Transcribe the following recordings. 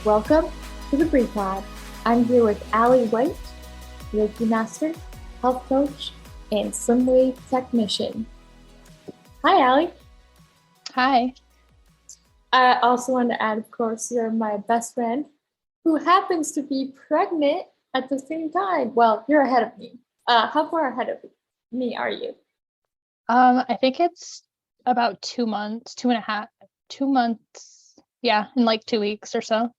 Welcome to the Brief Pod. I'm here with Allie White, Reiki Master, Health Coach, and Slimwave Technician. Hi, Allie. Hi. I also want to add, of course, you're my best friend who happens to be pregnant at the same time. Well, you're ahead of me. How far ahead of me are you? I think it's about 2 months, 2.5, 2 months. Yeah, in like 2 weeks or so.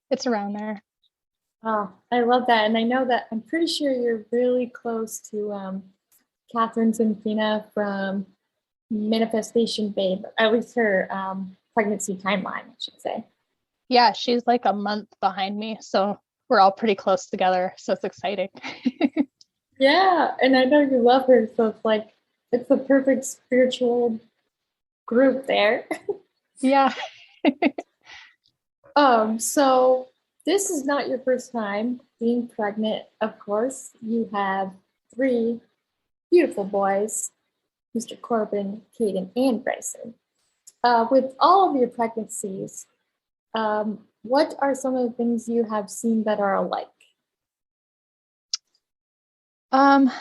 It's around there. Oh, I love that. And I know that I'm pretty sure you're really close to Catherine Zanfina from Manifestation Babe, at least her pregnancy timeline, I should say. Yeah, she's like a month behind me, so we're all pretty close together. So it's exciting. Yeah, and I know you love her, so it's the perfect spiritual group there. Yeah. So this is not your first time being pregnant, of course. You have three beautiful boys, Mr. Corbin, Caden, and Bryson. With all of your pregnancies, what are some of the things you have seen that are alike? Um,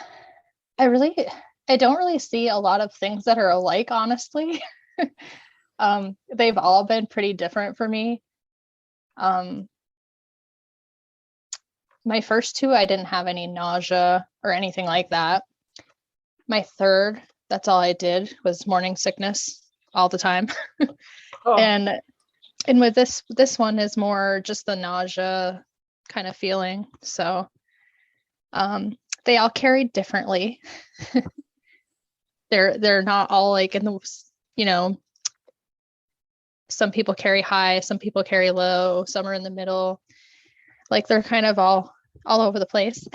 I don't really see a lot of things that are alike, honestly. They've all been pretty different for me. My first two, I didn't have any nausea or anything like that. My third, that's all I did was morning sickness all the time. Oh. And with this one is more just the nausea kind of feeling. So they all carried differently. They're not all like in the, you know, some people carry high, some people carry low, some are in the middle. Like they're kind of all over the place.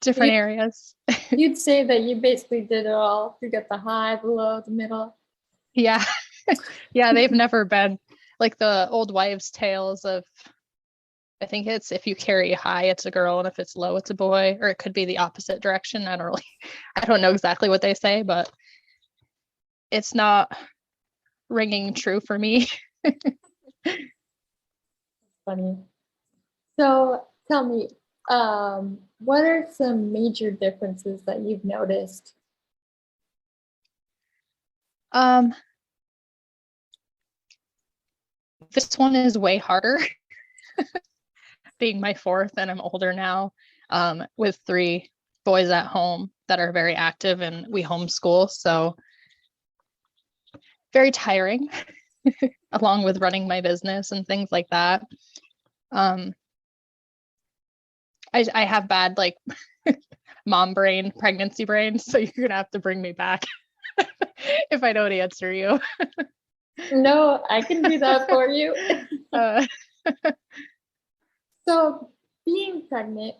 Different areas. You'd say that you basically did it all. You got the high, the low, the middle. Yeah. Yeah, they've never been like the old wives' tales of, I think it's if you carry high, it's a girl, and if it's low, it's a boy, or it could be the opposite direction. I don't know exactly what they say, but it's not ringing true for me. Funny. So tell me, what are some major differences that you've noticed? Um, this one is way harder, being my fourth, and I'm older now, with three boys at home that are very active, and we homeschool, so very tiring, along with running my business and things like that. I have bad like mom brain, pregnancy brain, so you're gonna have to bring me back if I don't answer you. No, I can do that for you. So being pregnant,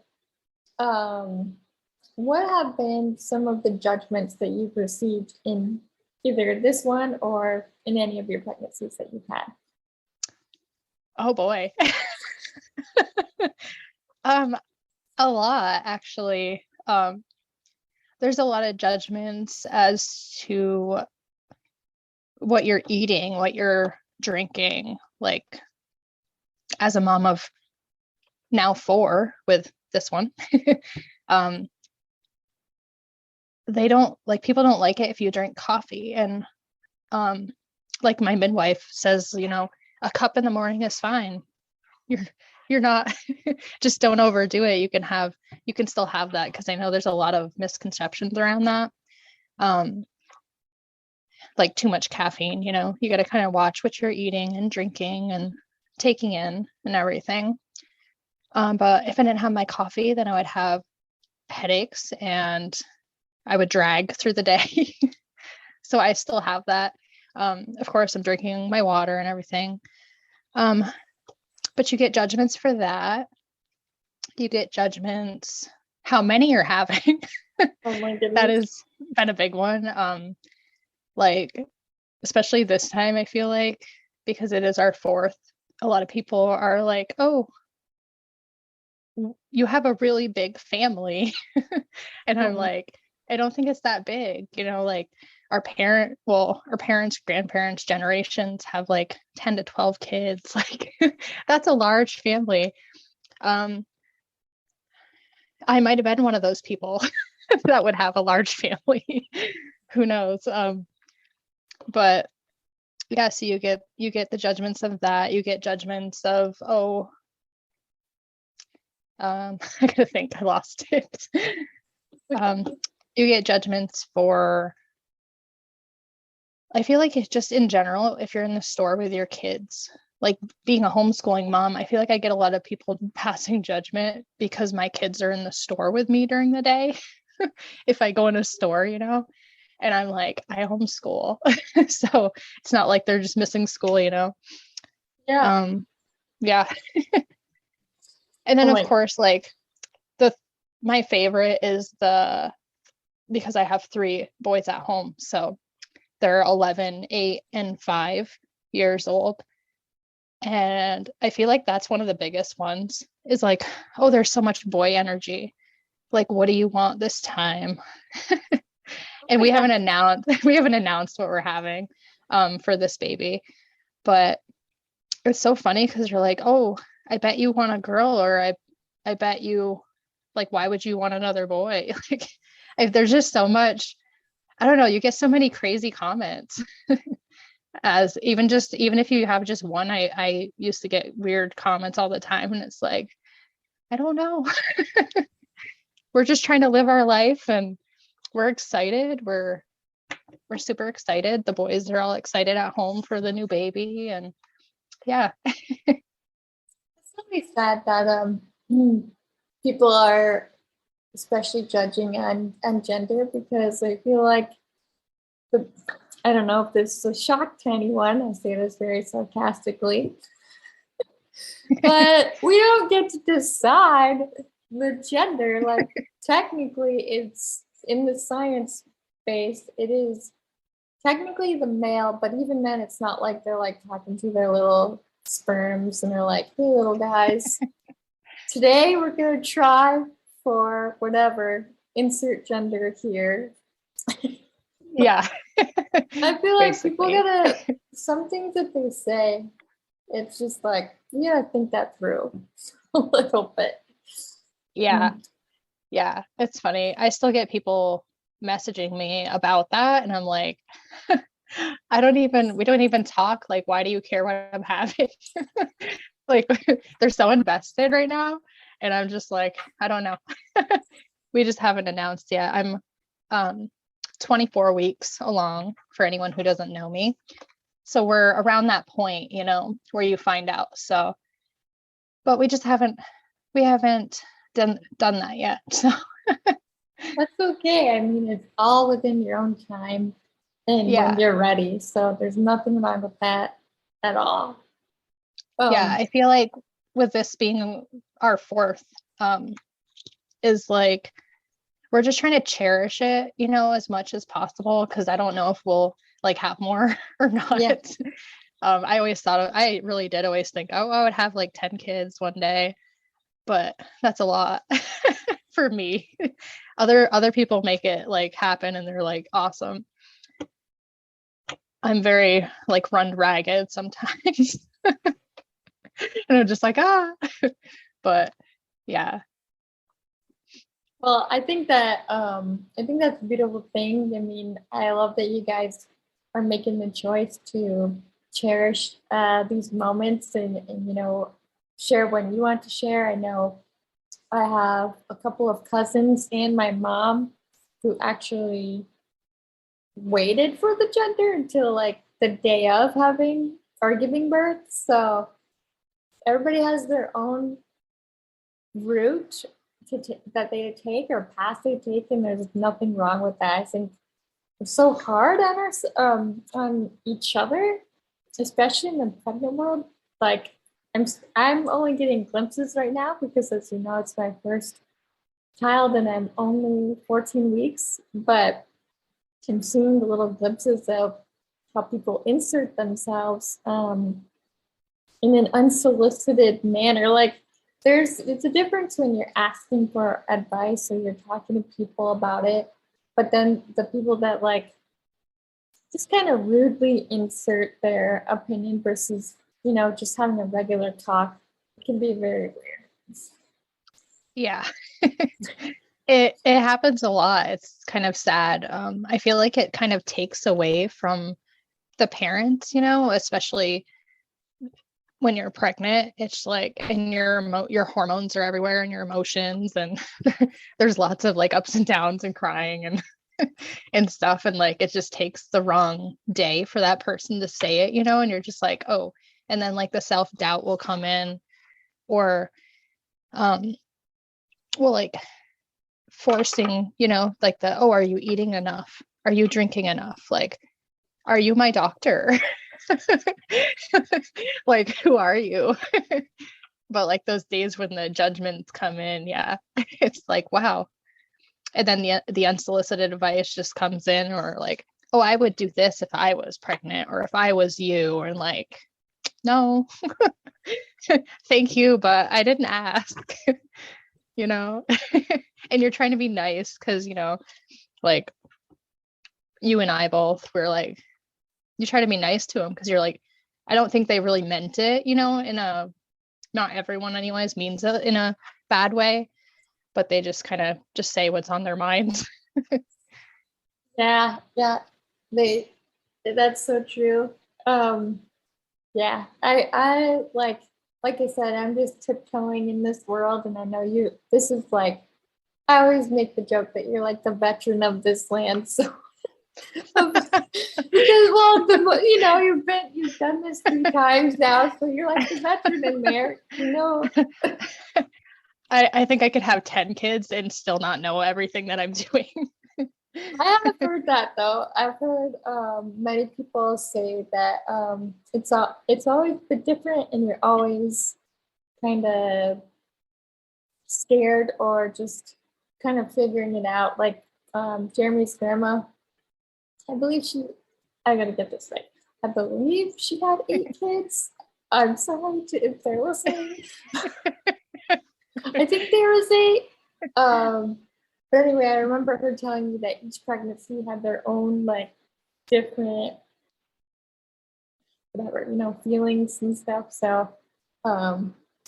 what have been some of the judgments that you've received in either this one or in any of your pregnancies that you've had? Oh boy. A lot actually. There's a lot of judgments as to what you're eating, what you're drinking. Like as a mom of now four with this one, they don't like, people don't like it if you drink coffee. And like my midwife says, a cup in the morning is fine. You're not just don't overdo it. You can still have that, because I know there's a lot of misconceptions around that. Like too much caffeine, you got to kind of watch what you're eating and drinking and taking in and everything. But if I didn't have my coffee, then I would have headaches and I would drag through the day. So I still have that. Of course, I'm drinking my water and everything. But you get judgments for that. You get judgments how many you're having. Oh my goodness. That has been a big one. Like, especially this time, I feel like, because it is our fourth, a lot of people are like, oh, you have a really big family. And I'm like, I don't think it's that big, like our parents, grandparents, generations have like 10 to 12 kids. Like that's a large family. I might have been one of those people that would have a large family. Who knows? But yeah, so you get the judgments of that. You get judgments of, I gotta think, I lost it. You get judgments for, I feel like it's just in general, if you're in the store with your kids, like being a homeschooling mom, I feel like I get a lot of people passing judgment because my kids are in the store with me during the day. If I go in a store, and I'm like, I homeschool. So it's not like they're just missing school, Yeah. Yeah. And then Oh of my, course, like my favorite is because I have 3 boys at home. So they're 11, 8, and 5 years old. And I feel like that's one of the biggest ones is like, oh, there's so much boy energy. Like, what do you want this time? And we haven't announced what we're having for this baby. But it's so funny because you're like, oh, I bet you want a girl, or I bet you, like, why would you want another boy? Like, there's just so much, I don't know, you get so many crazy comments. As even if you have just one, I used to get weird comments all the time, and it's like, I don't know. We're just trying to live our life, and we're excited. We're super excited. The boys are all excited at home for the new baby, and yeah. it's really sad that people are especially judging on gender, because I feel like I don't know if this is a shock to anyone. I say this very sarcastically, but we don't get to decide the gender. Like technically, it's in the science base. It is technically the male, but even then, it's not like they're like talking to their little sperms and they're like, "Hey, little guys, today we're gonna try for whatever insert gender here." Yeah. I feel like people Basically. gotta, some things that they say, it's just like, you gotta think that through a little bit. Yeah. Yeah. It's funny. I still get people messaging me about that, and I'm like, we don't even talk. Like, why do you care what I'm having? Like, they're so invested right now. And I'm just like, I don't know. We just haven't announced yet. I'm 24 weeks along, for anyone who doesn't know me. So we're around that point, where you find out. So, but we haven't done that yet. So That's okay. I mean, it's all within your own time and when yeah. you're ready. So there's nothing wrong with that at all. Yeah. I feel like with this being our 4th, is like, we're just trying to cherish it, as much as possible. Cause I don't know if we'll like have more or not. Yeah. I really did always think, oh, I would have like 10 kids one day, but that's a lot for me. Other people make it like happen, and they're like awesome. I'm very like run ragged sometimes. And I'm just like, but yeah. Well, I think that's a beautiful thing. I mean, I love that you guys are making the choice to cherish these moments and share when you want to share. I know I have a couple of cousins and my mom who actually waited for the gender until like the day of having or giving birth. So everybody has their own route that they take or path they take, and there's nothing wrong with that. I think we're so hard on on each other, especially in the pregnant world. Like I'm only getting glimpses right now because, as you know, it's my first child and I'm only 14 weeks, but I'm seeing the little glimpses of how people insert themselves in an unsolicited manner. Like it's a difference when you're asking for advice or you're talking to people about it, but then the people that like just kind of rudely insert their opinion versus, just having a regular talk. It can be very weird. Yeah. It happens a lot. It's kind of sad. I feel like it kind of takes away from the parents, especially when you're pregnant. It's like, and your hormones are everywhere and your emotions, and there's lots of like ups and downs and crying and and stuff, and like it just takes the wrong day for that person to say it, and you're just like, oh, and then like the self-doubt will come in, or well, like forcing, like oh, are you eating enough? Are you drinking enough? Like, are you my doctor? Like, who are you? But like those days when the judgments come in, yeah, it's like, wow. And then the unsolicited advice just comes in, or like, oh, I would do this if I was pregnant, or if I was you, or like, no, thank you, but I didn't ask. And you're trying to be nice because, like you and I both were like, you try to be nice to them because you're like, I don't think they really meant it, in a, not everyone anyways means it in a bad way, but they just kind of just say what's on their minds. Yeah, that's so true. Yeah, I like I said, I'm just tiptoeing in this world, and I know this is like, I always make the joke that you're like the veteran of this land. So because, well, you've done this 3 times now, so you're like the veteran in there, I think I could have 10 kids and still not know everything that I'm doing. I have heard that though. I've heard many people say that it's always been different, and you're always kind of scared or just kind of figuring it out. Like Jeremy's grandma, I gotta get this right. I believe she had 8 kids. I'm sorry if they're listening. I think there was 8. But anyway, I remember her telling me that each pregnancy had their own like different whatever, feelings and stuff. So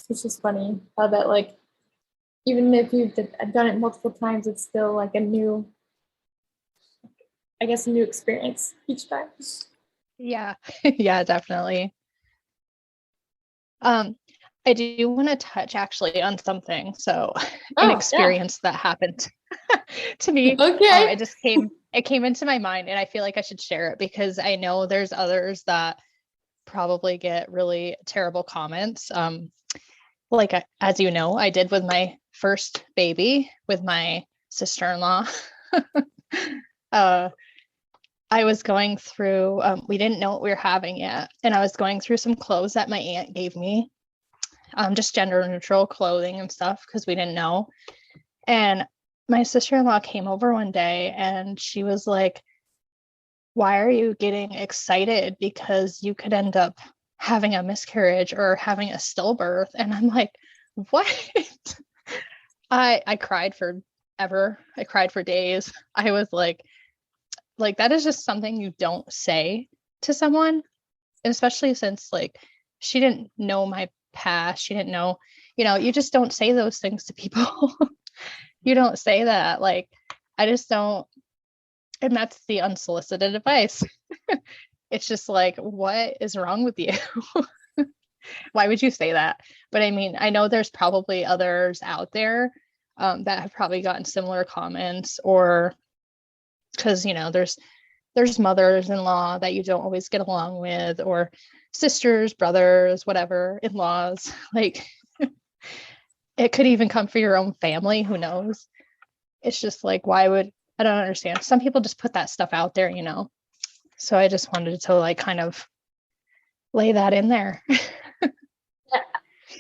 it's just funny how that, like, even if you've done it multiple times, it's still like a new experience each time. Yeah. Yeah, definitely. I do want to touch actually on something. So an experience that happened to me. Okay. It came into my mind, and I feel like I should share it because I know there's others that probably get really terrible comments. Like, as you know, I did with my first baby with my sister-in-law. I was going through, we didn't know what we were having yet. And I was going through some clothes that my aunt gave me, just gender neutral clothing and stuff, because we didn't know. And my sister-in-law came over one day and she was like, why are you getting excited? Because you could end up having a miscarriage or having a stillbirth. And I'm like, what? I cried forever. I cried for days. I was like that is just something you don't say to someone, especially since like she didn't know my past. She didn't know, you just don't say those things to people. You don't say that. Like, I just don't. And that's the unsolicited advice. It's just like, what is wrong with you? Why would you say that? But I mean, I know there's probably others out there that have probably gotten similar comments, or because there's mothers-in-law that you don't always get along with, or sisters, brothers, whatever, in-laws. Like, it could even come for your own family, who knows. It's just like, I don't understand. Some people just put that stuff out there, so I just wanted to like kind of lay that in there.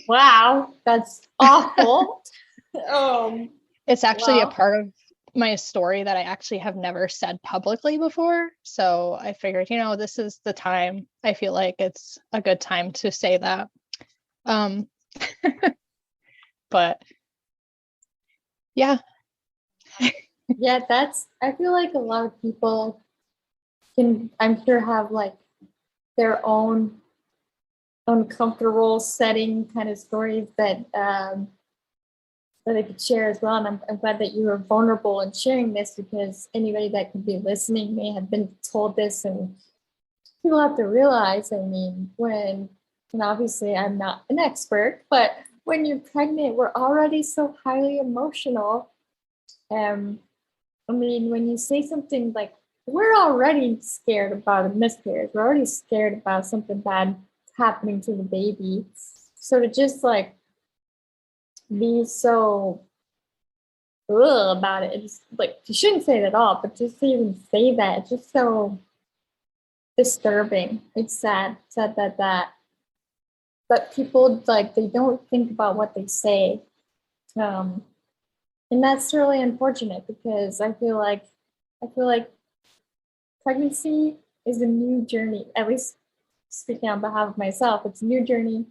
Wow, that's awful. It's actually a part of my story that I actually have never said publicly before. So I figured, this is the time. I feel like it's a good time to say that. But yeah. Yeah, I feel like a lot of people can, I'm sure, have like their own uncomfortable setting kind of stories that that I could share as well. And I'm glad that you were vulnerable in sharing this, because anybody that could be listening may have been told this. And people have to realize, I mean, and obviously I'm not an expert, but when you're pregnant, we're already so highly emotional. I mean, when you say something like, we're already scared about a miscarriage, we're already scared about something bad happening to the baby. So to just like be so about it, it's like, you shouldn't say it at all, but just to even say that, it's just so disturbing. It's sad that people, like, they don't think about what they say. Um, and that's really unfortunate, because I feel like pregnancy is a new journey. At least speaking on behalf of myself, it's a new journey.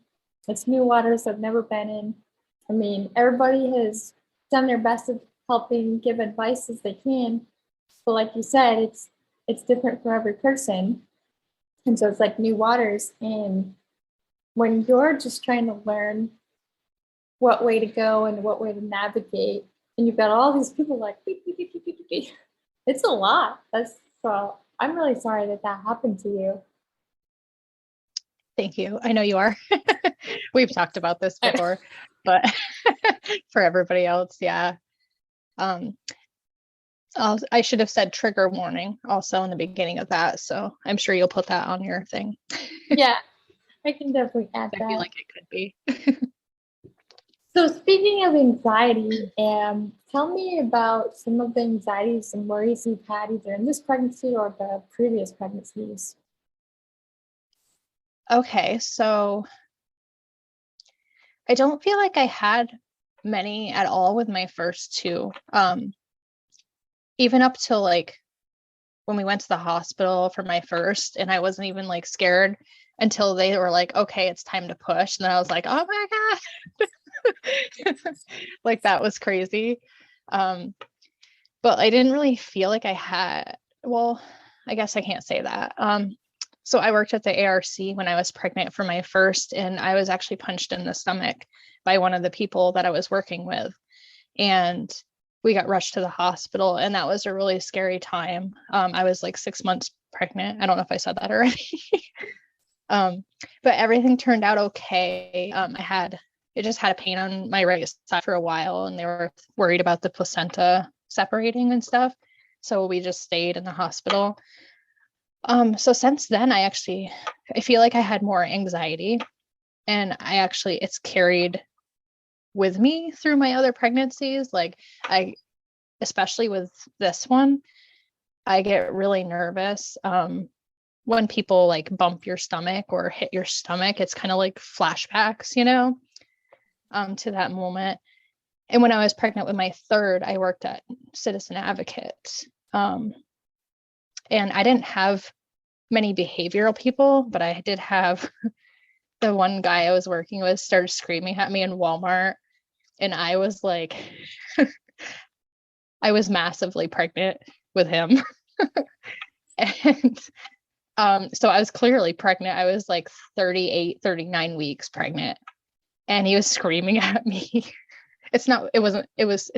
It's new waters I've never been in. I mean, everybody has done their best of helping give advice as they can, but like you said, it's different for every person, and so it's like new waters. And when you're just trying to learn what way to go and what way to navigate, and you've got all these people like, beep, beep, beep, beep, beep, beep, it's a lot. That's so. I'm really sorry that happened to you. Thank you. I know you are. We've talked about this before, but for everybody else, yeah. I should have said trigger warning also in the beginning of that. So I'm sure you'll put that on your thing. Yeah, I can definitely add I that. feel like it could be. So speaking of anxiety, tell me about some of the anxieties and worries you've had either in this pregnancy or the previous pregnancies. Okay, so I don't feel like I had many at all with my first two. Even up till like when we went to the hospital for my first, and I wasn't even like scared until they were like, okay, it's time to push. And then I was like, oh my God. Like that was crazy. But I didn't really feel like I had, well, I guess I can't say that. So I worked at the ARC when I was pregnant for my first, and I was actually punched in the stomach by one of the people that I was working with. And we got rushed to the hospital, and that was a really scary time. I was like 6 months pregnant. I don't know if I said that already. But everything turned out okay. I just had a pain on my right side for a while, and they were worried about the placenta separating and stuff. So we just stayed in the hospital. So since then, I feel like I had more anxiety, and it's carried with me through my other pregnancies. Like especially with this one, I get really nervous. When people like bump your stomach or hit your stomach, it's kind of like flashbacks, to that moment. And when I was pregnant with my third, I worked at Citizen Advocate. And I didn't have many behavioral people, but I did have the one guy I was working with started screaming at me in Walmart. And I was like, I was massively pregnant with him. And so I was clearly pregnant. I was like 38, 39 weeks pregnant. And he was screaming at me. It's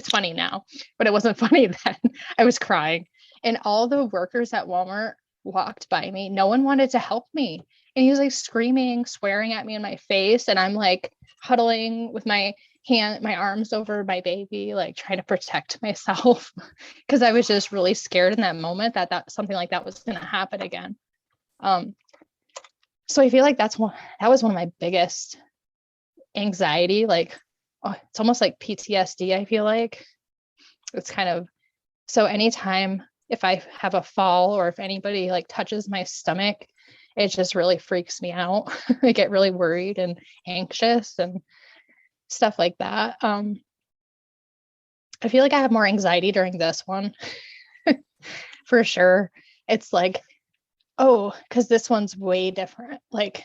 funny now, but it wasn't funny then. I was crying. And all the workers at Walmart walked by me. No one wanted to help me. And he was like screaming, swearing at me in my face. And I'm like huddling with my arms over my baby, like trying to protect myself because I was just really scared in that moment that something like that was going to happen again. So I feel like that was one of my biggest anxiety. Like, it's almost like PTSD. I feel like it's kind of, so anytime if I have a fall or if anybody like touches my stomach, it just really freaks me out. I get really worried and anxious and stuff like that. I feel like I have more anxiety during this one for sure. It's like, because this one's way different. Like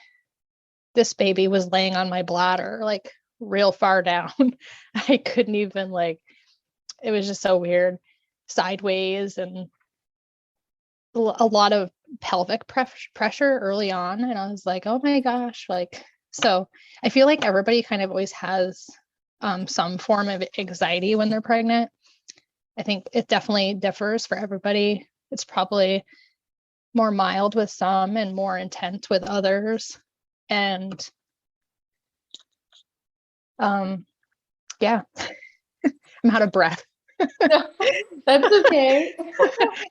this baby was laying on my bladder, like real far down. I couldn't even it was just so weird, sideways, and a lot of pelvic pressure early on, and I was like, oh my gosh, like, so I feel like everybody kind of always has some form of anxiety when they're pregnant. I think it definitely differs for everybody. It's probably more mild with some and more intense with others. And yeah, I'm out of breath. No, that's okay.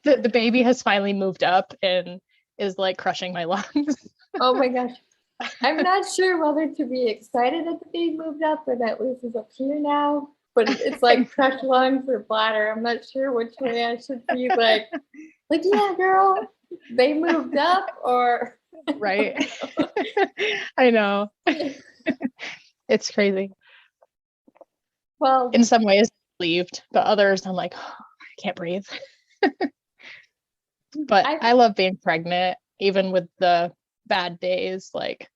The baby has finally moved up and is like crushing my lungs. Oh my gosh. I'm not sure whether to be excited that the baby moved up or that Luce is up here now, but it's like crushed lungs or bladder. I'm not sure which way I should be like, yeah, girl, they moved up or. Right. I know. It's crazy. Well, in some ways relieved, but others I'm like, oh, I can't breathe. But I love being pregnant, even with the bad days. Like,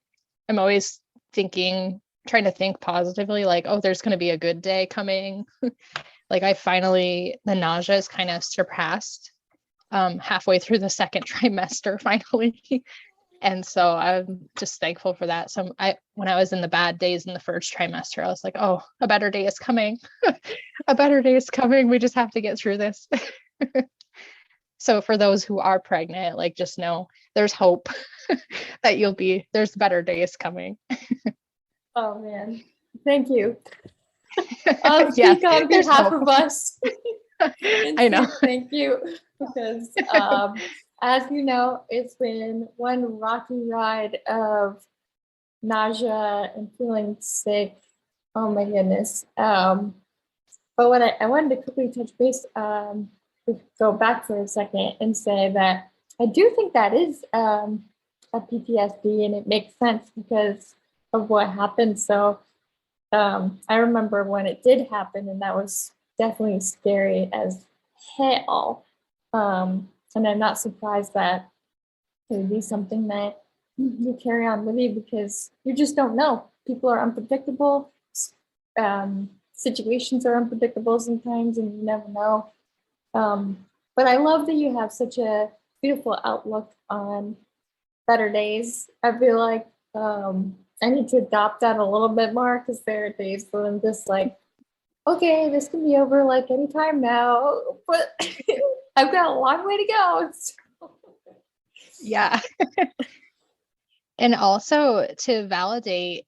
I'm always trying to think positively, like, oh, there's going to be a good day coming. Like, the nausea is kind of surpassed halfway through the second trimester finally. And so I'm just thankful for that. So when I was in the bad days in the first trimester, I was like, oh, a better day is coming. A better day is coming. We just have to get through this. So for those who are pregnant, like, just know there's hope that there's better days coming. Oh man, thank you. I'll Yeah, speak on behalf of us. I know. Thank you, because as you know, it's been one rocky ride of nausea and feeling sick. Oh my goodness. But what I wanted to quickly touch base, go back for a second and say that I do think that is a PTSD, and it makes sense because of what happened. So I remember when it did happen, and that was definitely scary as hell. And I'm not surprised that it would be something that you carry on with you because you just don't know. People are unpredictable. Situations are unpredictable sometimes, and you never know. But I love that you have such a beautiful outlook on better days. I feel like I need to adopt that a little bit more because there are days when I'm just like, okay, this can be over like anytime now, but I've got a long way to go. Yeah. And also to validate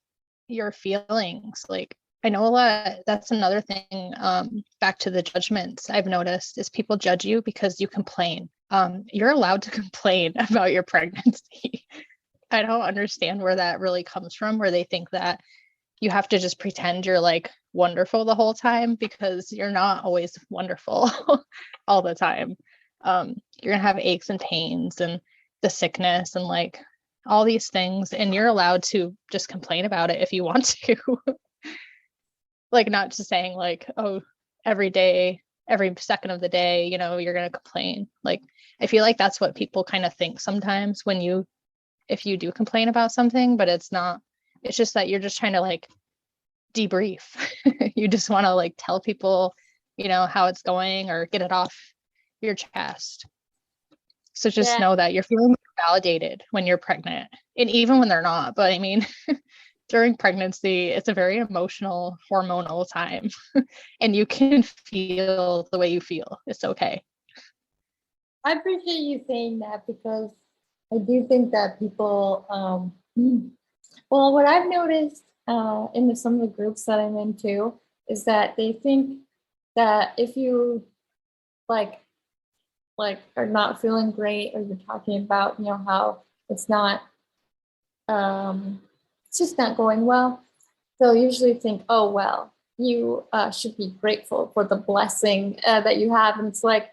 your feelings. Like, I know that's another thing, back to the judgments I've noticed is people judge you because you complain. You're allowed to complain about your pregnancy. I don't understand where that really comes from, where they think that you have to just pretend you're like wonderful the whole time, because you're not always wonderful all the time. You're gonna have aches and pains and the sickness and like all these things, and you're allowed to just complain about it if you want to. Like, not just saying like, oh, every day, every second of the day, you're gonna complain. Like, I feel like that's what people kind of think sometimes if you do complain about something, but it's not. It's just that you're just trying to like debrief. You just want to like tell people, how it's going or get it off your chest. So just know that your feelings are validated when you're pregnant, and even when they're not. But I mean, during pregnancy, it's a very emotional, hormonal time, and you can feel the way you feel. It's okay. I appreciate you saying that because I do think that people, well, what I've noticed in some of the groups that I'm into is that they think that if you like are not feeling great, or you're talking about, how it's not, it's just not going well, they'll usually think, oh, well, you should be grateful for the blessing that you have. And it's like,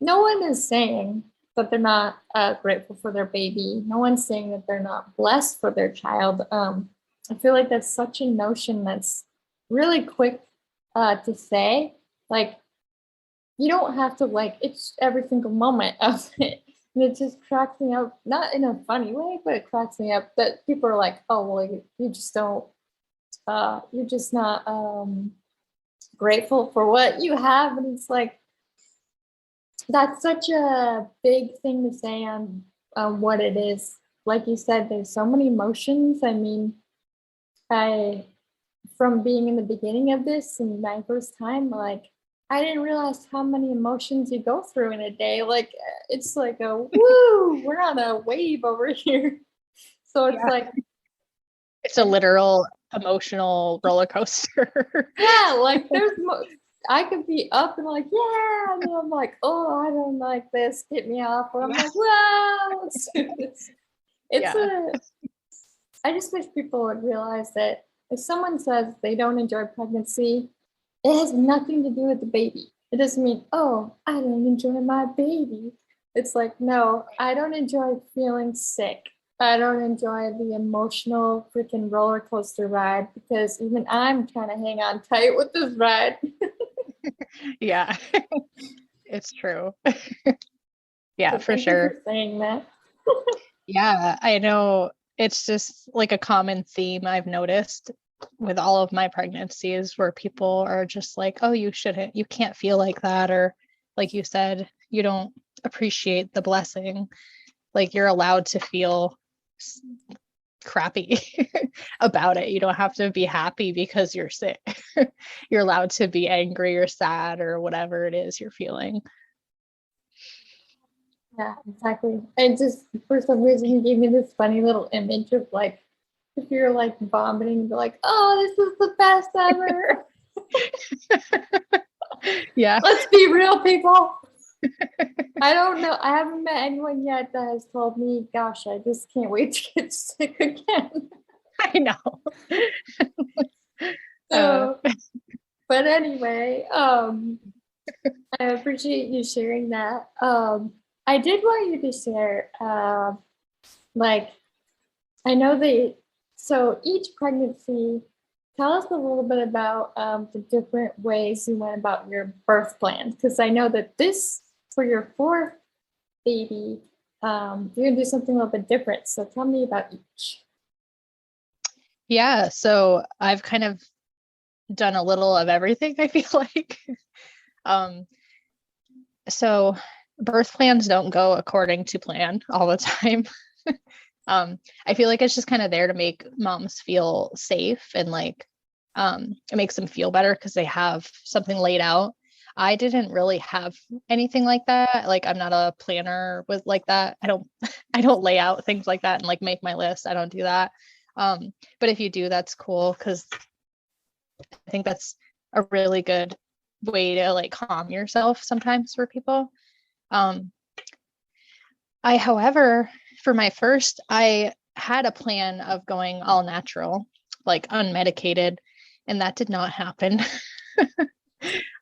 no one is saying that they're not grateful for their baby. No one's saying that they're not blessed for their child. I feel like that's such a notion that's really quick to say. Like, you don't have to like it's every single moment of it. And it just cracks me up, not in a funny way, but it cracks me up that people are like, oh, well, you just don't, you're just not grateful for what you have. And it's like, that's such a big thing to say on what it is. Like you said, there's so many emotions. I mean, from being in the beginning of this and my first time, like, I didn't realize how many emotions you go through in a day. Like, it's like a woo, we're on a wave over here. So it's like, it's a literal emotional roller coaster. yeah, like I could be up and like, yeah, and then I'm like, oh, I don't like this, get me off. Or I'm like, wow, let's do this. I just wish people would realize that if someone says they don't enjoy pregnancy, it has nothing to do with the baby. It doesn't mean, oh, I don't enjoy my baby. It's like, no, I don't enjoy feeling sick. I don't enjoy the emotional freaking roller coaster ride because even I'm trying to hang on tight with this ride. Yeah, it's true. Yeah, So for thank you sure. for saying that. Yeah, I know it's just like a common theme I've noticed with all of my pregnancies where people are just like, oh, you can't feel like that. Or like you said, you don't appreciate the blessing. Like you're allowed to feel crappy about it. You don't have to be happy because you're sick. You're allowed to be angry or sad or whatever it is you're feeling. Yeah, exactly. And just for some reason, he gave me this funny little image of like, if you're like vomiting, you're like, oh, this is the best ever. Yeah. Let's be real, people. I don't know. I haven't met anyone yet that has told me, gosh, I just can't wait to get sick again. I know. So, but anyway, I appreciate you sharing that. I did want you to share, like, I know that, so each pregnancy, tell us a little bit about the different ways you went about your birth plan. Because I know that this, for your fourth baby, you're going to do something a little bit different. So tell me about each. Yeah, so I've kind of done a little of everything, I feel like. Um, so birth plans don't go according to plan all the time. I feel like it's just kind of there to make moms feel safe and like it makes them feel better because they have something laid out. I didn't really have anything like that. Like I'm not a planner with like that. I don't lay out things like that and like make my list. I don't do that. But if you do, that's cool because I think that's a really good way to like calm yourself sometimes for people. Um, however, for my first, I had a plan of going all natural, like unmedicated, and that did not happen.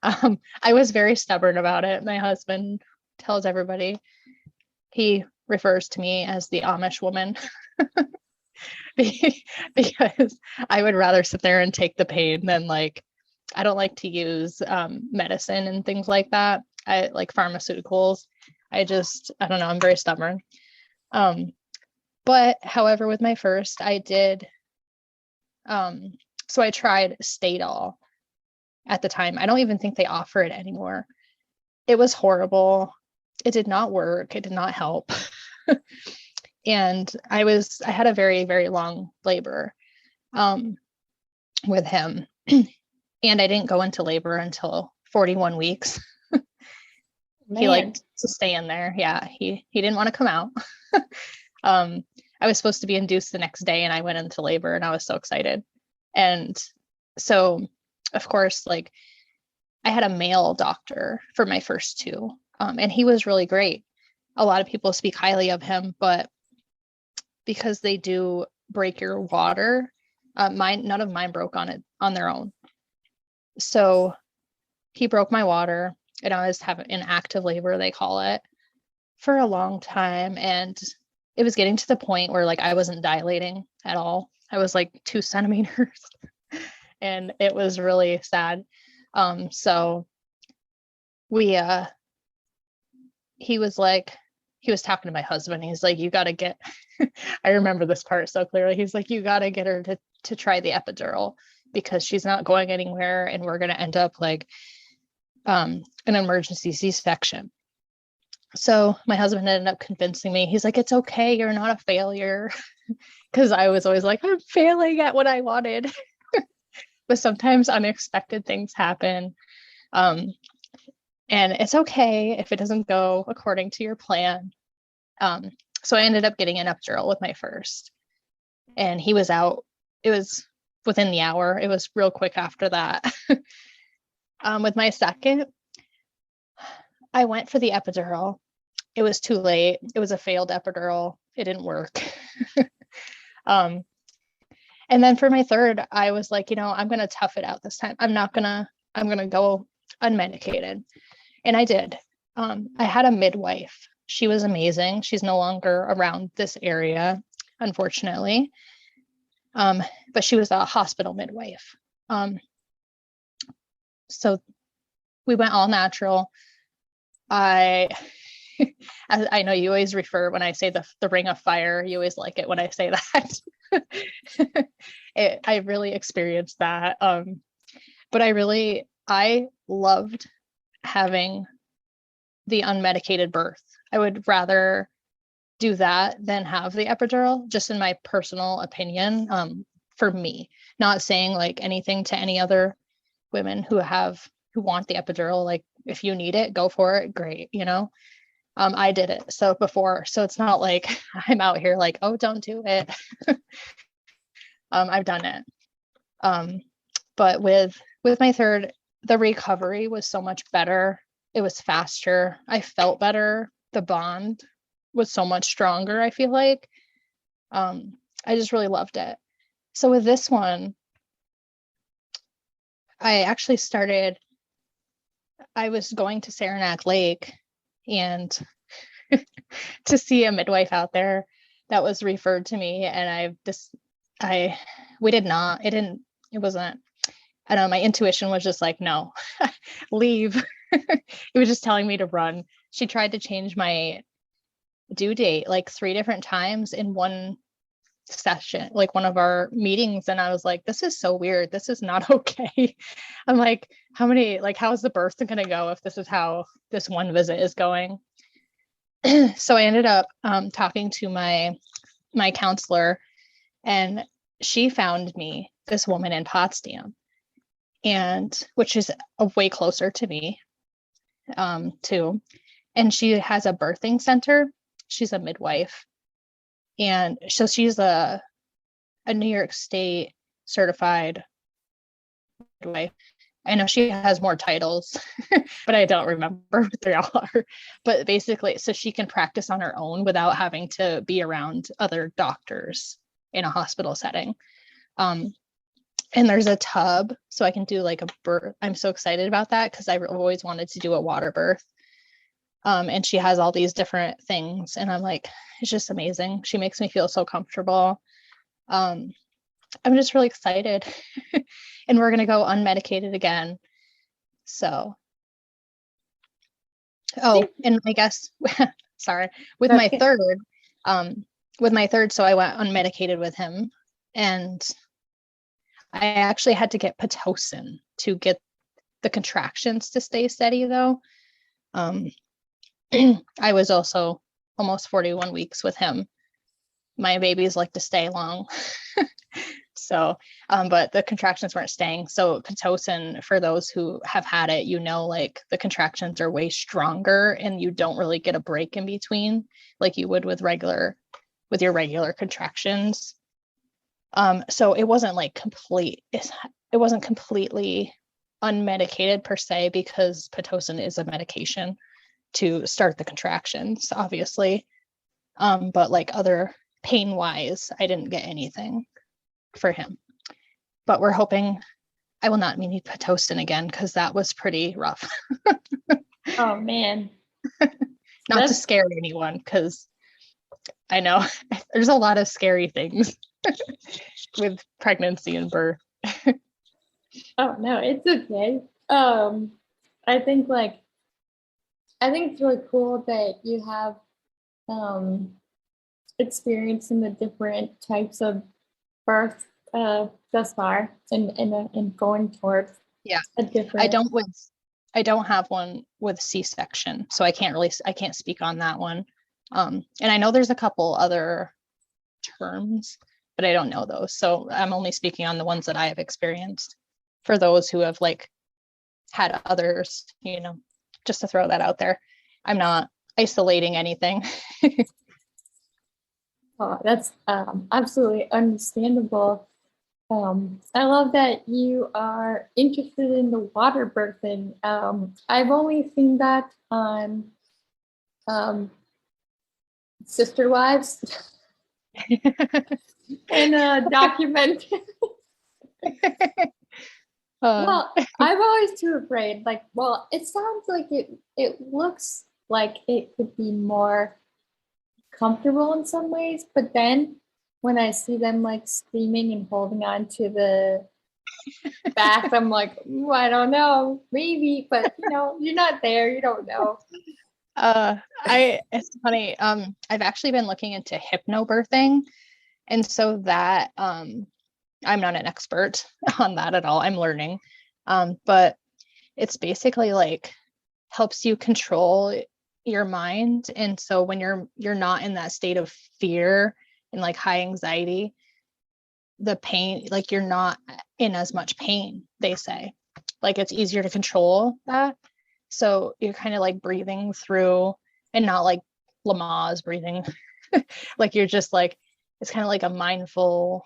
I was very stubborn about it. My husband tells everybody, he refers to me as the Amish woman because I would rather sit there and take the pain than like, I don't like to use medicine and things like that. I like pharmaceuticals. I don't know, I'm very stubborn. But however, with my first, I did, so I tried Stadol at the time. I don't even think they offer it anymore. It was horrible. It did not work. It did not help. And I had a very, very long labor with him. And I didn't go into labor until 41 weeks. He liked to stay in there. Yeah, he didn't want to come out. I was supposed to be induced the next day and I went into labor and I was so excited. And so, of course, like I had a male doctor for my first two, and he was really great. A lot of people speak highly of him, but because they do break your water, none of mine broke on their own. So he broke my water and I was having an active labor, they call it, for a long time. And it was getting to the point where like I wasn't dilating at all. I was like 2 centimeters and it was really sad. So we he was talking to my husband. He's like, you got to get, I remember this part so clearly. He's like, you got to get her to try the epidural because she's not going anywhere and we're going to end up like an emergency C-section. So my husband ended up convincing me. He's like, it's okay, you're not a failure. Because I was always like, I'm failing at what I wanted. But sometimes unexpected things happen. Um, and it's okay if it doesn't go according to your plan. So I ended up getting an epidural with my first, and he was out. It was within the hour. It was real quick after that. With my second, I went for the epidural. It was too late. It was a failed epidural. It didn't work. um, and then for my third, I was like, I'm going to tough it out this time. I'm going to go unmedicated. And I did. I had a midwife. She was amazing. She's no longer around this area, unfortunately. But she was a hospital midwife. So we went all natural. I know you always refer when I say the ring of fire, you always like it when I say that. I really experienced that. But I loved having the unmedicated birth. I would rather do that than have the epidural, just in my personal opinion. For me, not saying like anything to any other women who want the epidural. Like, if you need it, go for it. Great. I did it so it's not like I'm out here like, oh, don't do it. I've done it. But with my third, the recovery was so much better. It was faster. I felt better. The bond was so much stronger, I feel like. I just really loved it. So with this one, I was going to Saranac Lake and to see a midwife out there that was referred to me. And it wasn't, I don't know, my intuition was just like, no, leave. It was just telling me to run. She tried to change my due date like 3 different times in one session, like one of our meetings. And I was like, this is so weird. This is not okay. I'm like, how's the birth going to go if this is how this one visit is going? So I ended up talking to my counselor, and she found me this woman in Potsdam, and which is way closer to me too. And she has a birthing center. She's a midwife. And so she's a New York State certified midwife. I know she has more titles, but I don't remember what they all are. But basically, so she can practice on her own without having to be around other doctors in a hospital setting. And there's a tub, so I can do like a birth. I'm so excited about that because I've always wanted to do a water birth. And she has all these different things, and I'm like, it's just amazing. She makes me feel so comfortable. I'm just really excited. And we're going to go unmedicated again. So, and I guess, sorry, with my third, so I went unmedicated with him, and I actually had to get Pitocin to get the contractions to stay steady though. I was also almost 41 weeks with him. My babies like to stay long. So, but the contractions weren't staying. So Pitocin, for those who have had it, like the contractions are way stronger and you don't really get a break in between like you would with your regular contractions. So it wasn't like it wasn't completely unmedicated per se, because Pitocin is a medication to start the contractions, obviously. But like other pain wise, I didn't get anything for him. But we're hoping I will not need Pitocin again, because that was pretty rough. Oh man. Not to scare anyone, because I know there's a lot of scary things with pregnancy and birth. Oh no, it's okay. I think it's really cool that you have experience in the different types of birth thus far, and going towards Yeah, a different. I don't have one with C-section, so I can't speak on that one. And I know there's a couple other terms, but I don't know those. So I'm only speaking on the ones that I have experienced. For those who have like had others, just to throw that out there. I'm not isolating anything. Oh, that's absolutely understandable. I love that you are interested in the water birthing. I've only seen that on Sister Wives and a documentary. Well, I'm always too afraid. Like, well, it sounds like it looks like it could be more comfortable in some ways, but then when I see them like screaming and holding on to the back, I'm like, ooh, I don't know, maybe, but you're not there, you don't know. It's funny. I've actually been looking into hypnobirthing, and so that I'm not an expert on that at all. I'm learning. But it's basically like helps you control your mind. And so when you're not in that state of fear and like high anxiety, the pain, like you're not in as much pain, they say. Like it's easier to control that. So you're kind of like breathing through and not like Lamaze breathing. Like you're just like, it's kind of like a mindful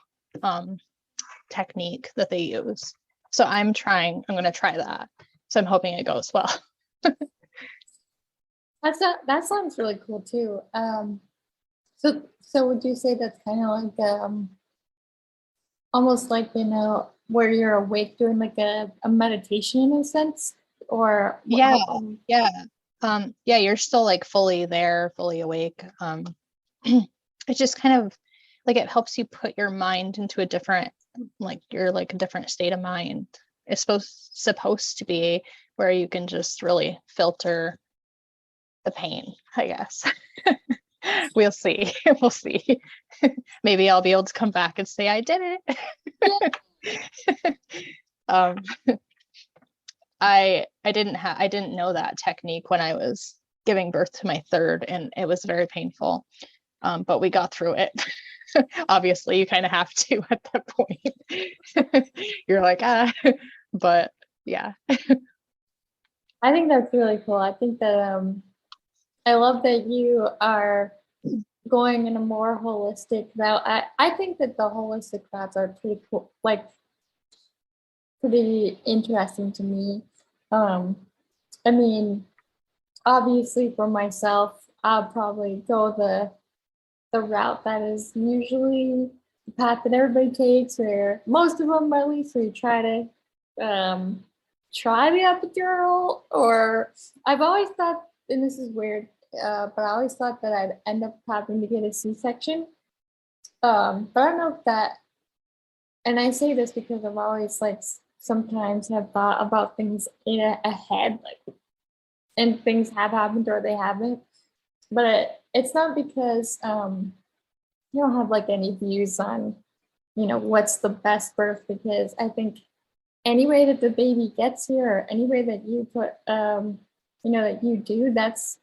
technique that they use. So I'm going to try that. So I'm hoping it goes well. That sounds really cool too. So would you say that's kind of like almost like where you're awake doing like a meditation in a sense, or Yeah, you're still like fully there, fully awake. It's just kind of like it helps you put your mind into a different, like you're like a different state of mind. It's supposed to be where you can just really filter the pain, I guess. We'll see. We'll see. Maybe I'll be able to come back and say I did it. I didn't know that technique when I was giving birth to my third, and it was very painful. But we got through it. Obviously, you kind of have to at that point. You're like, but yeah. I think that's really cool. I think that I love that you are going in a more holistic route. I think that the holistic routes are pretty cool, like pretty interesting to me. I mean, obviously for myself, I'll probably go the route that is usually the path that everybody takes, where most of them at least, where you try to try the epidural, or I've always thought, and this is weird, but I always thought that I'd end up having to get a C-section. But I don't know if that, and I say this because I've always like sometimes have thought about things ahead, like, and things have happened or they haven't. But it's not because you don't have like any views on, what's the best birth, because I think any way that the baby gets here, or any way that you put, that you do, that's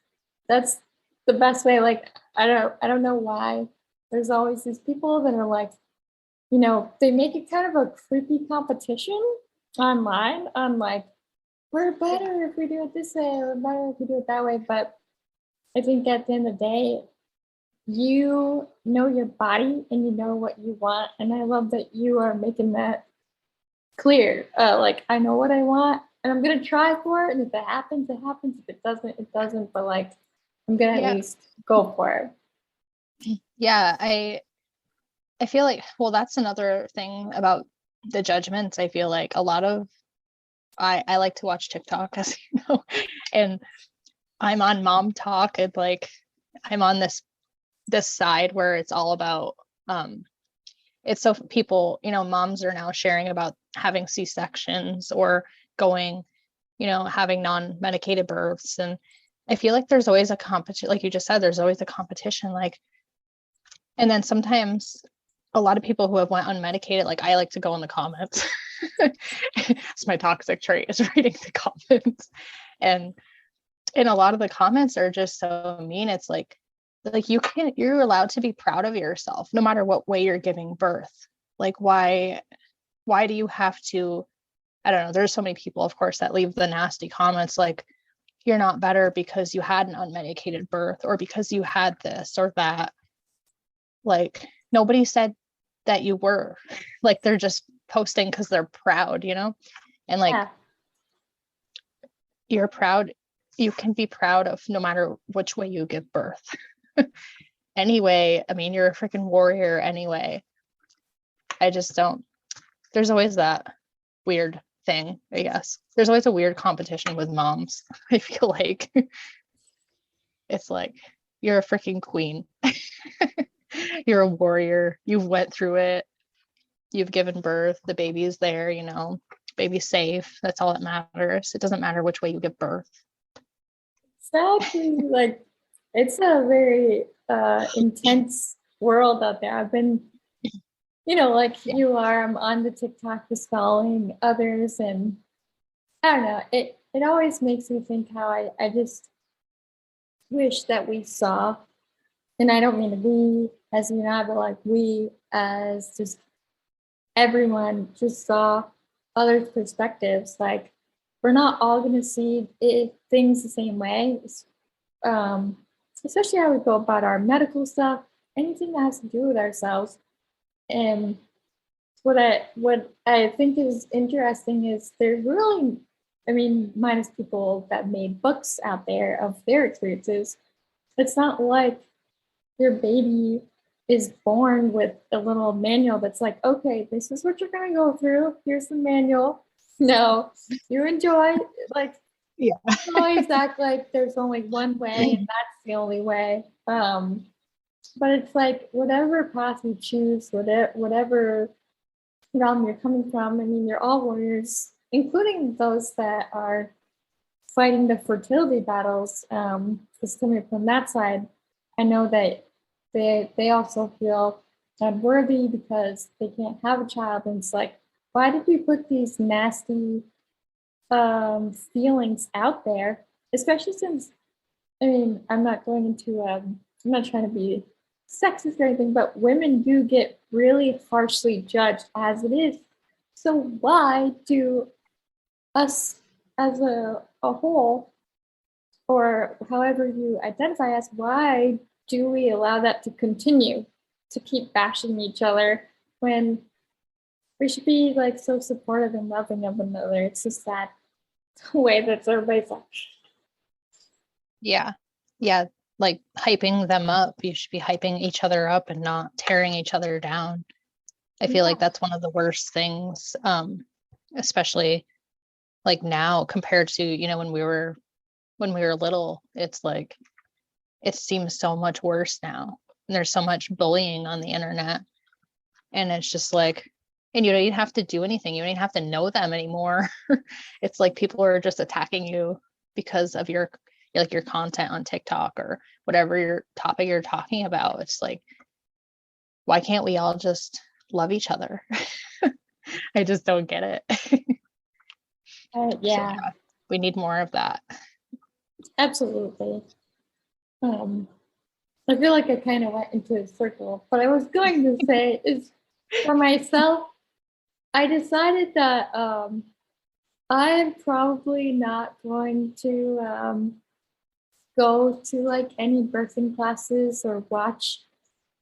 the best way. Like, I don't know why there's always these people that are like, they make it kind of a creepy competition online on like, we're better if we do it this way, or we're better if we do it that way. But I think at the end of the day, you know your body and you know what you want. And I love that you are making that clear. Like, I know what I want and I'm going to try for it. And if it happens, it happens. If it doesn't, it doesn't. But like, I'm going to at least go for it. Yeah, I feel like, well, that's another thing about the judgments. I feel like a lot of, I like to watch TikTok, as you know, and I'm on Mom Talk, and like I'm on this side where it's all about it's so people, moms are now sharing about having C-sections or going, having non-medicated births. And I feel like there's always a competition, like you just said, there's always a competition, like, and then sometimes a lot of people who have went unmedicated, like I like to go in the comments It's my toxic trait, is reading the comments. And a lot of the comments are just so mean. It's like you're allowed to be proud of yourself no matter what way you're giving birth. Like, why do you have to, I don't know, there's so many people, of course, that leave the nasty comments like, you're not better because you had an unmedicated birth or because you had this or that. Like, nobody said that you were. Like, they're just posting because they're proud, you know? And like, Yeah. you're proud, you can be proud of no matter which way you give birth. Anyway, I mean, you're a freaking warrior anyway. I just don't, there's always that weird thing, I guess. There's always a weird competition with moms. I feel like it's like, you're a freaking queen. You're a warrior. You've went through it. You've given birth. The baby's there, you know, baby's safe. That's all that matters. It doesn't matter which way you give birth. Exactly. Like, it's a very intense world out there. I've been, like you are, I'm on the TikTok just following others, and I don't know, it always makes me think how I just wish that we saw, and I don't mean to we as you know, but like we as just everyone just saw others' perspectives. Like, we're not all going to see things the same way, um, especially how we go about our medical stuff, anything that has to do with ourselves. And what I think is interesting is there's really, I mean, minus people that made books out there of their experiences, it's not like your baby is born with a little manual that's like, okay, this is what you're going to go through. Here's the manual. No, you enjoy. Like, Yeah. always act like there's only one way and that's the only way. But it's like whatever path you choose, whatever realm you're coming from. I mean, you're all warriors, including those that are fighting the fertility battles. Just coming from that side, I know that they also feel unworthy because they can't have a child, and it's like, why did we put these nasty feelings out there? Especially since, I mean, I'm not going into I'm not trying to be sexist or anything, but women do get really harshly judged as it is. So why do us as a whole, or however you identify as, why do we allow that to continue to keep bashing each other when we should be like so supportive and loving of one another? It's just that way that everybody's like, Yeah. Yeah. Like hyping them up. You should be hyping each other up and not tearing each other down. I feel like that's one of the worst things, especially like now compared to, you know, when we were little. It's like, it seems so much worse now. And there's so much bullying on the internet. And it's just like, and you don't even have to do anything. You don't even have to know them anymore. It's like people are just attacking you because of your content on TikTok or whatever your topic you're talking about. It's like, why can't we all just love each other? I just don't get it. yeah, So, yeah, we need more of that. absolutely. I feel like I kind of went into a circle. What I was going to say is, for myself, I decided that I'm probably not going to go to like any birthing classes or watch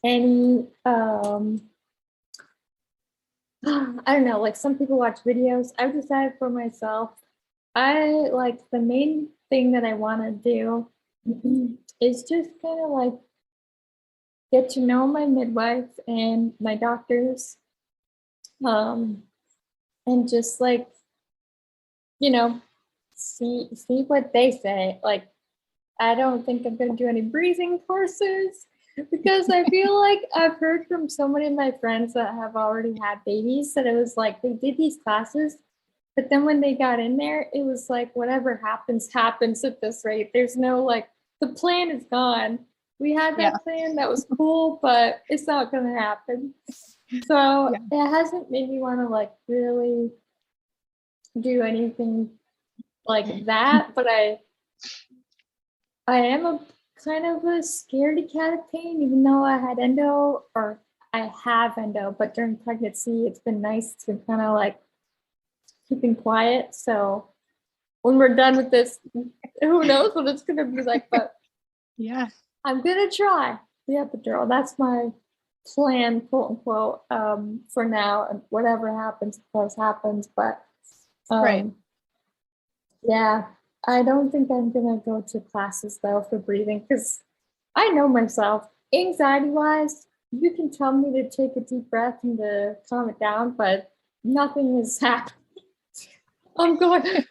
any I don't know, like some people watch videos. I've decided for myself, I like the main thing that I want to do is just kind of like get to know my midwife and my doctors, um, and just like, you know, see what they say. Like, I don't think I'm gonna do any breathing courses because I feel like I've heard from so many of my friends that have already had babies that it was like they did these classes, but then when they got in there, it was like whatever happens, happens at this rate. There's no like, the plan is gone. We had that plan that was cool, but it's not gonna happen. So it hasn't made me want to like really do anything like that, but I am a kind of a scaredy cat of pain, even though I had endo, or I have endo, but during pregnancy, it's been nice. It's been kind of like keeping quiet. So when we're done with this, who knows what it's going to be like, but Yeah. I'm going to try the epidural. That's my plan, quote unquote, for now. And whatever happens, of course, happens. But Right. yeah, I don't think I'm going to go to classes though for breathing because I know myself. Anxiety wise, you can tell me to take a deep breath and to calm it down, but nothing is happening. I'm going.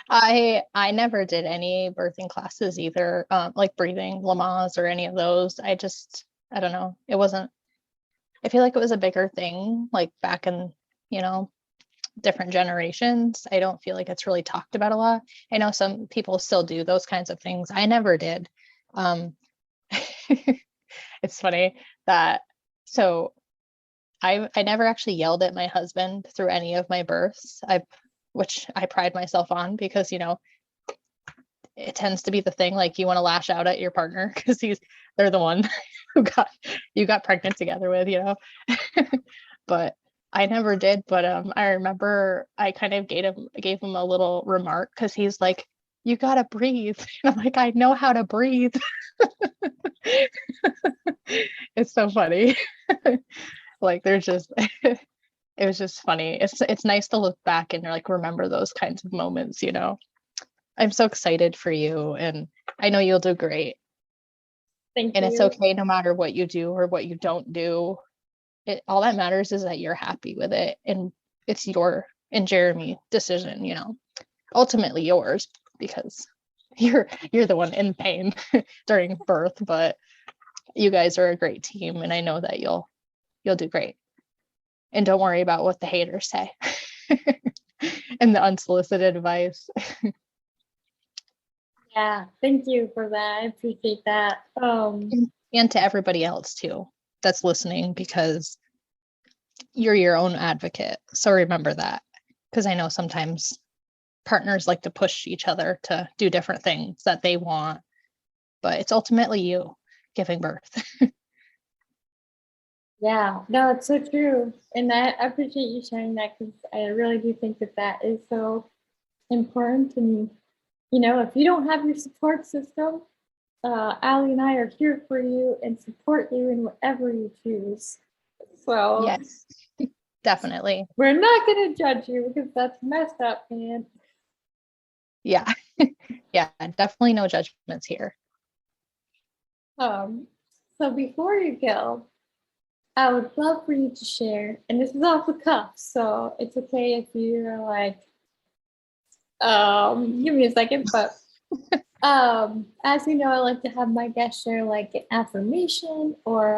I never did any birthing classes either, like breathing, Lamaze or any of those. I don't know. I feel like it was a bigger thing like back in, different generations. I don't feel like it's really talked about a lot. I know some people still do those kinds of things. I never did. It's funny that so I never actually yelled at my husband through any of my births. Which I pride myself on because it tends to be the thing, like you want to lash out at your partner because they're the one who you got pregnant together with, but I never did. But I remember I kind of gave him a little remark because he's like, you gotta breathe. And I'm like, I know how to breathe. It's so funny. Like they're just it was just funny. It's nice to look back and like remember those kinds of moments. I'm so excited for you, and I know you'll do great. Thank And you. it's okay no matter what you do or what you don't do. All that matters is that you're happy with it, and it's your and Jeremy decision, ultimately yours, because you're the one in pain during birth, but you guys are a great team, and I know that you'll do great. And don't worry about what the haters say and the unsolicited advice. Yeah, thank you for that. I appreciate that. And to everybody else too that's listening, because you're your own advocate. So remember that, because I know sometimes partners like to push each other to do different things that they want, but it's ultimately you giving birth. Yeah, no, it's so true. And I appreciate you sharing that because I really do think that that is so important. And, if you don't have your support system, Allie and I are here for you and support you in whatever you choose. So Yes, definitely. we're not going to judge you because that's messed up, man. Yeah. Yeah, definitely no judgments here. Um, so before you go, I would love for you to share, and this is off the cuff, so it's okay if you're like, give me a second, but as you know, I like to have my guests share like an affirmation or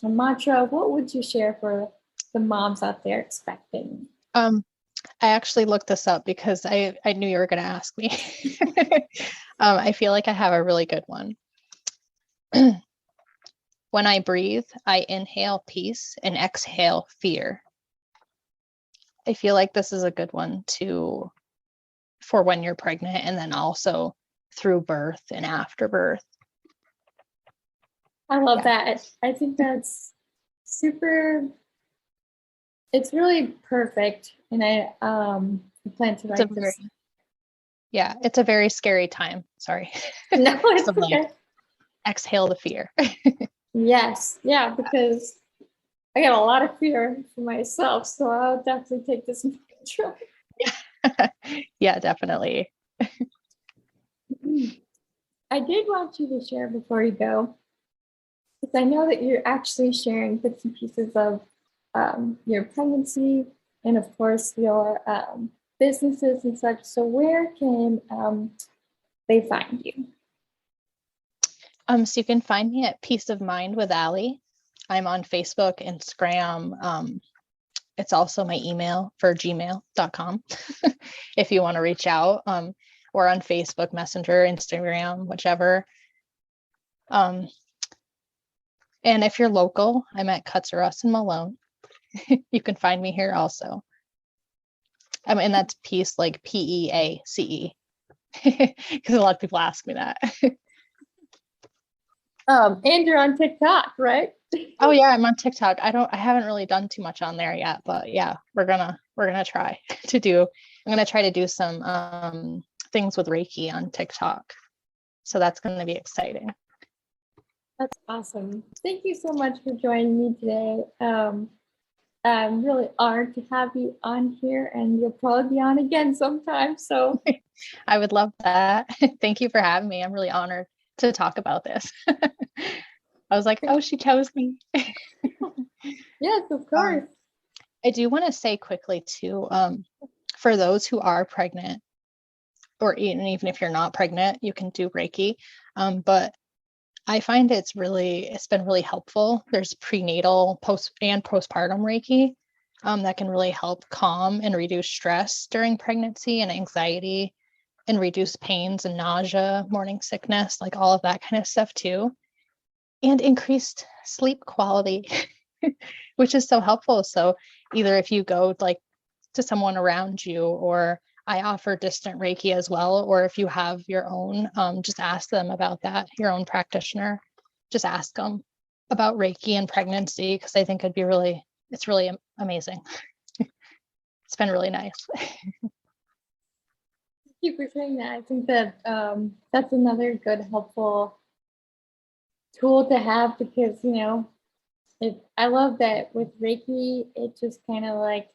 a mantra. What would you share for the moms out there expecting? I actually looked this up because I knew you were going to ask me. I feel like I have a really good one. When I breathe, I inhale peace and exhale fear. I feel like this is a good one for when you're pregnant, and then also through birth and after birth. I love Yeah. that. I think that's super. It's really perfect, and I plan to write this. It's a very scary time. Sorry. No, it's So like okay. exhale the fear. Yes, yeah, because I got a lot of fear for myself, so I'll definitely take this mantra. Yeah, definitely. I did want you to share before you go, because I know that you're actually sharing bits and pieces of your pregnancy and, of course, your businesses and such. So, where can they find you? So you can find me at Peace of Mind with Allie. I'm on Facebook, Instagram. It's also my email for gmail.com if you want to reach out. Or on Facebook Messenger, Instagram, whichever. And if you're local, I'm at Cuts R Us in Malone. You can find me here also. I mean, that's peace like PEACE. Because a lot of people ask me that. And you're on TikTok, right? Oh yeah, I'm on TikTok. I haven't really done too much on there yet, but yeah, we're gonna try to do. I'm gonna try to do some things with Reiki on TikTok. So that's gonna be exciting. That's awesome. Thank you so much for joining me today. I'm really honored to have you on here, and you'll probably be on again sometime. So I would love that. Thank you for having me. I'm really honored to talk about this. I was like, oh, she chose me. yes, of course. I do want to say quickly too, for those who are pregnant, or even if you're not pregnant, you can do Reiki. But I find it's been really helpful. There's prenatal, and postpartum Reiki that can really help calm and reduce stress during pregnancy and anxiety, and reduce pains and nausea, morning sickness, like all of that kind of stuff too, and increased sleep quality, which is so helpful. So either if you go like to someone around you, or I offer distant Reiki as well, or if you have your own, just ask them about that, your own practitioner, just ask them about Reiki and pregnancy, because I think it's really amazing. It's been really nice. Thank you for saying that. I think that that's another good, helpful tool to have, because, I love that with Reiki, it just kind of like,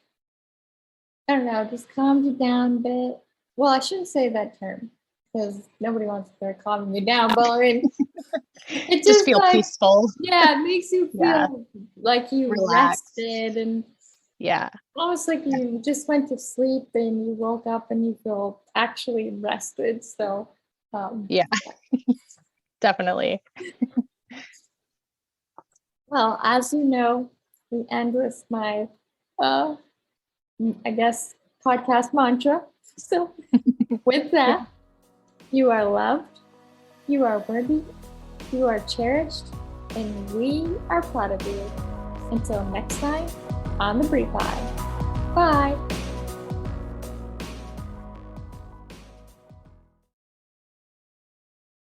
I don't know, just calms you down a bit. Well, I shouldn't say that term, because nobody wants to calm you down, but I mean, it just feel like, peaceful. Yeah, it makes you feel Yeah. like you Relaxed. rested, and Yeah, almost like you just went to sleep and you woke up and you feel actually rested. So, yeah, definitely. well, as you know, we end with my, I guess, podcast mantra. So, with that, you are loved, you are worthy, you are cherished, and we are proud of you. Until next time on the Brief Pod. Bye.